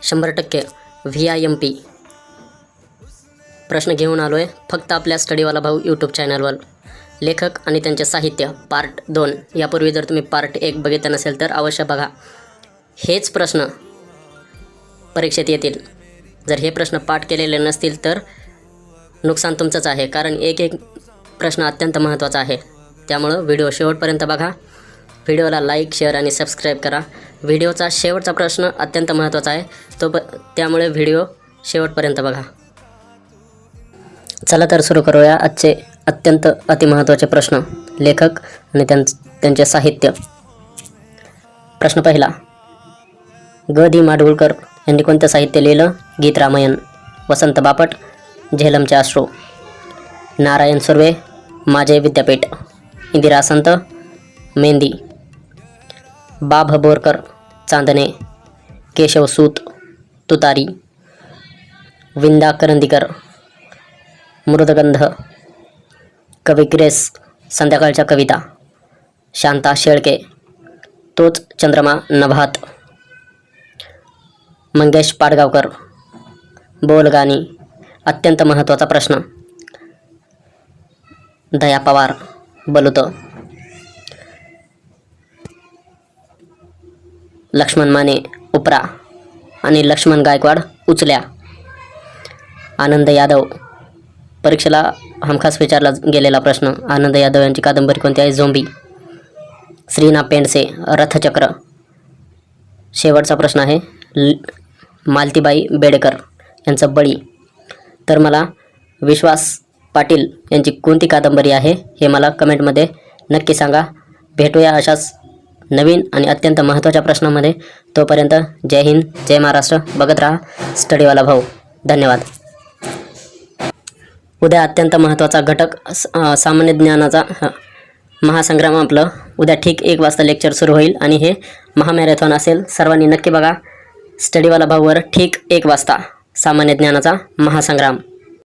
100% VIMP प्रश्न घेऊन आलो आहे फक्त आपल्या स्टडीवाला भाऊ यूट्यूब चॅनलवर. लेखक आणि त्यांचे साहित्य पार्ट 2. यापूर्वी जर तुम्ही पार्ट 1 बघितलं नसेल तर अवश्य बघा. हेच प्रश्न परीक्षेत येतील. जर हे प्रश्न पाठ केलेले नसतील तर नुकसान तुमचंच आहे, कारण एक एक प्रश्न अत्यंत महत्त्वाचा आहे. त्यामुळं व्हिडिओ शेवटपर्यंत बघा. व्हिडिओला लाईक, शेअर आणि सबस्क्राईब करा. व्हिडिओचा शेवटचा प्रश्न अत्यंत महत्त्वाचा आहे, त्यामुळे व्हिडिओ शेवटपर्यंत बघा. चला तर सुरू करूया आजचे अत्यंत अतिमहत्त्वाचे प्रश्न. लेखक आणि त्यांचे साहित्य. प्रश्न पहिला. ग. दी. माडगूळकर यांनी कोणतं साहित्य लिहिलं? गीत रामायण. वसंत बापट, झेलमचे अश्रू. नारायण सुर्वे, माझे विद्यापीठ. इंदिरा संत, मेहंदी. बाभ बोरकर, चांदणे. केशव सूत, तुतारी. विंदा करंदीकर, मृदगंध. कवी ग्रेस, संध्याकाळच्या कविता. शांता शेळके, तोच चंद्रमा नभात. मंगेश पाडगावकर, बोलगाणी. अत्यंत महत्त्वाचा प्रश्न. दया पवार, बलुत. लक्ष्मण माने, उपरा आणि लक्ष्मण गायकवाड, उचल्या. आनंद यादव, परीक्षेला हमखास विचारला गेलेला प्रश्न. आनंद यादव यांची कादंबरी कोणती आहे? झोंबी. श्रीना पेंडसे, रथचक्र. शेवटचा प्रश्न आहे मालतीबाई बेडेकर यांचं बळी. तर मला विश्वास पाटील यांची कोणती कादंबरी आहे हे मला कमेंटमध्ये नक्की सांगा. भेटूया अशाच नवीन आणि अत्यंत महत्त्वाच्या प्रश्नामध्ये. तोपर्यंत जय हिंद, जय महाराष्ट्र. बघत राहा स्टडीवाला भाऊ. धन्यवाद. उद्या अत्यंत महत्त्वाचा घटक सामान्य ज्ञानाचा महासंग्राम. आपलं उद्या ठीक 1 वाजता लेक्चर सुरू होईल आणि हे महामॅरेथॉन असेल. सर्वांनी नक्की बघा स्टडीवाला भाऊवर ठीक 1 वाजता सामान्य ज्ञानाचा महासंग्राम.